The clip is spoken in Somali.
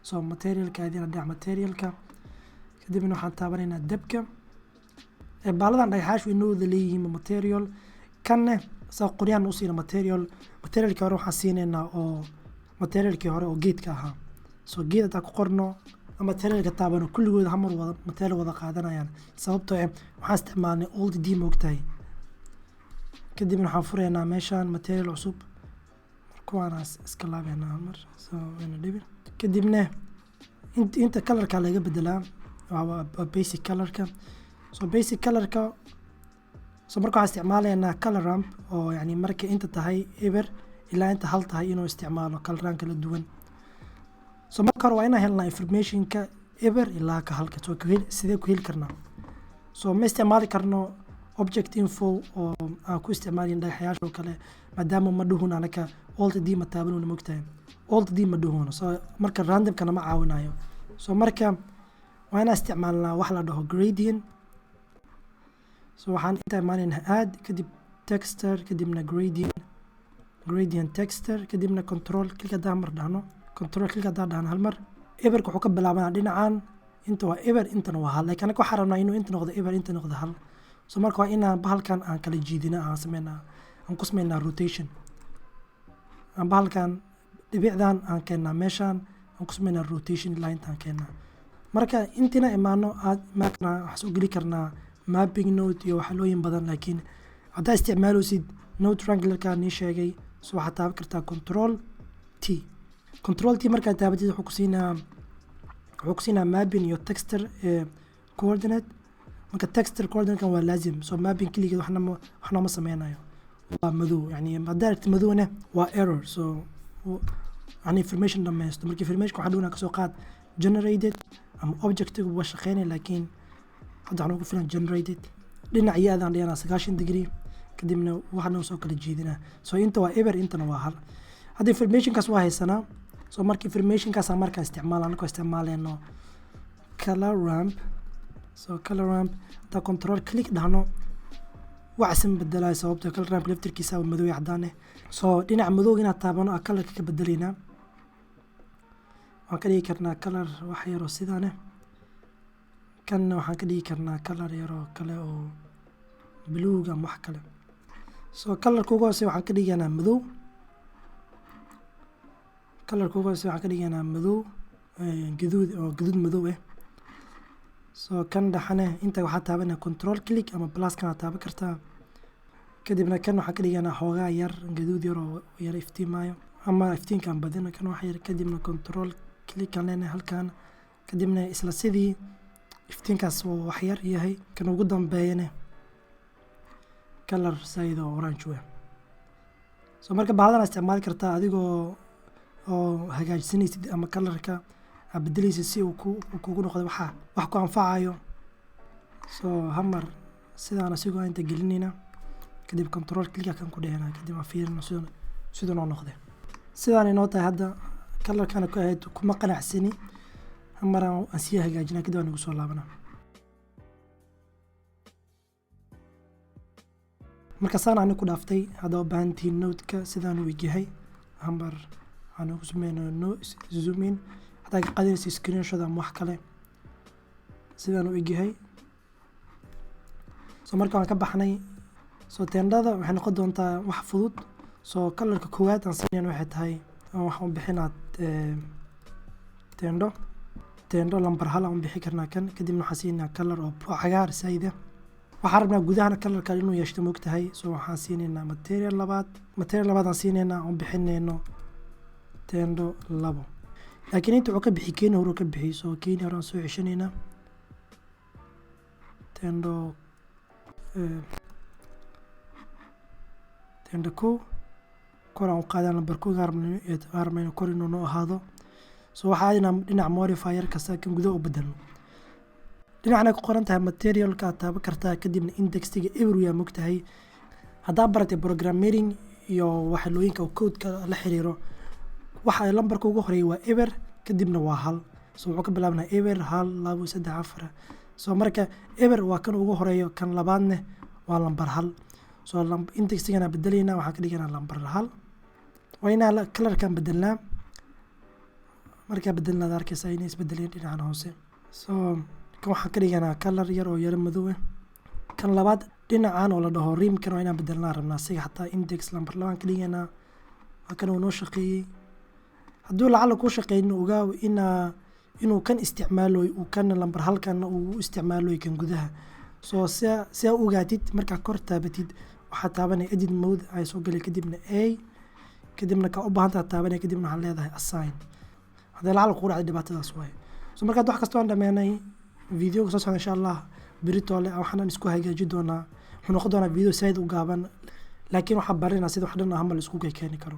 soo materialka adina dhinac materialka kadibna waxaan taabanaynaa dabka baaladan dhagaxaash way noo wada leeyihiin material kanne soo qoryaan u siina materialkii hore waxaan siinaynaa oo materialkii hore oo geedka ahaa soo geed hadaa ku qorno materialka taabano kulligooda hamar wada material wada qaadanayaan sababtoo waxaan isticmaalnay old d moogtahay kadibna waxaan furaynaa meeshaan material cusub markuwaana iska laabeynaa mar soo wayna dhibin kadibna inta colorka laga bedelaa waa basic colorka soo basic colorka soo marka waxaan isticmaalaynaa color ramp oo yani marka inta tahay eber ilaa inta hal tahay inuu isticmaalo coloraan kala duwan soo marka hore waa inaan helnaa informationka eber ilaa ka halka soo sidee ku heli karnaa soo ma isticmaali karno object info oo aan ku isticmaalin dhagaxyaasha oo kale maadaama ma dhuhun anaka alt d ma taabanuna mogtahay alt d ma dhuhun soo marka randomkana ma caawinayo soo marka waa inaan isticmaalnaa wax la dhaho gradient soo waxaan inta imaanaynaa add kadib texture kadibna gradient texture kadibna control click haddaan mar dhahno control click haddaan dhahno hal mar eberka wuxuu ka bilaabanaa dhinacan inta waa eber intana waa hal laakiin anaka waxaan rabnaa inuu inta noqdo eber inta noqdo hal soo marka waa inaan bahalkan aan kala jiidina aan ku sameynaa rotation aan bahalkan dhibicdan aan keennaa meeshaan aan ku sameynaa rotation ilaa intaan keennaa marka intina imaano waxaa soo geli karnaa mapping note iyo waxalooyin badan laakiin haddaa isticmaaloosid note wranglerka nii sheegay soo waxaad taaban kartaa control t markaad taabatid wuxuu ku siinaa mapping iyo texture coordinate marka texture coordinate waa laazim soo mapping keligeed waxna ma sameynayo waa madow yani haddaa aragti madowna waa error soo yani information dhammaysto marka information waxaa dhowna kasoo qaad generated ama objectiga waa shaqeynay laakiin hadda waxaan ugu filan generated dhinac yaadaan dhiganaa 90 degree kadibna waxaan soo kala jeedinaa soo inta waa eber intana waa hal hadda informationkaas waa haysanaa soo marka informationkaas aan markaa isticmaaleyno color ramp soo color ramp hadaa control click dhahno waxsan bedelaya sababtoo color ramp laftirkiisa waa madow cadaan soo dhinaca madowga inaad taabano aa colorka ka bedelaynaa waan ka dhigi karnaa color wax yaroo sidaane kanna waxaan ka dhigi karnaa color yaroo kale oo buluug ama wax kale soo colorka ugu hoose waxaan ka dhigaynaa madow gaduud madow soo kan dhaxane inta waxaa taabanaa control click ama plus kana taaban kartaa kadibna kan waxaan ka dhiganaa xoogaa yar gaduud yar oo yar iftiimaayo ama iftiinkan badina kan wax yar kadibna control click kan leenahay halkan kadibna isla sidii iftiinkaas oo wax yar yahay kan ugu dambeeyana color side oo orange soo marka baahdan isticmaali kartaa adigoo oo hagaajinaysid ama colorka aad bedelaysid si uu kugu noqdo wax ku anfacayo soo hamar sidaan asigoo inta gelinayna kadib control click kan ku dhehnaa kadib aan fiirino sidoo noo noqday sidaan inoo tahay hadda colorkana ku ahayd kuma qanacsani hamar aan sii hagaajinaa kadib aan ugu soo laabanaa marka saan aan ku dhaaftay hadda u baahantihiin note-ka sidaan uu yahay hamar aan ugu sameynaa zoom in hadaa ka qaadaysa screenshot ama wax kale sidaan uu yahay soo marka waan ka baxnay soo teendhada waxay noqon doontaa wax fudud soo colorka koowaad aan sameeyno waxay tahay waxaan bixinaa teendho lambar hal aan bixi karnaa kan kadibna waxaan siinaa color oo cagaar sayda waxaan rabnaa gudahana colorka inuu yeeshto moogtahay soo waxaan siinaynaa material labaad aan siinaynaa aan bixinayno teendho 2 laakiin inta wuxuu ka bixi keeni hore ka bixi soo keeni hore aan soo ceshanaynaa teendho 2 kor aan u qaadan lambar 2 gaarmayno kor inuu noo ahaado soo waxaa dhinac modifier kasta kan gudaha u bedelno dhinacna ku qoran tahay materialka aad taaban kartaa kadibna indextiga everywhere mogtahay haddaa baratay programming iyo waxalooyinka oo codeka la xiriiro waxa lambarka ugu horeeya waa eber kadibna waa hal soo wuxuu ka bilaabnaa eber 1 2 3 4 soo marka eber waa kan ugu horeeyo kan labaadna waa lambar 1 soo indextigana bedelayna waxaan ka dhiganaa lambar 1 waa inaan colorkan bedelnaa markaa bedelna aad arkaysaa inay isbedeleen dhinacan hoose. So kan waxaan ka dhiganaa color yar oo yaro madow ah. kan labaad dhinacan oo la dhaho rimkan waa inaan bedelnaa rabnaa asiga xataa index number 2 ka dhiganaa. waa kan uu noo shaqeeyey. hadduu lacala ku shaqeynin ogaaw inuu kan isticmaaloy uu kan lambar halkan uu isticmaaloy kan gudaha. so si aad ogaatid markaa kor taabatid waxaa taabanaya edit mode ay soo galay kadibna a kadibna ka u baahantaa taabanaya kadibna waxaan leedahay assign. haddii lacala ku dhacday dhibaatadaas waaye. so markaa wax kasta aan dhameynay videoga soo socda insha Allah beritoole waxaan isku hagaajin doonaa. wuxuu noqon doonaa video side u gaaban laakiin waxaan baranaa sida wax dhan ah la isku keeni karo.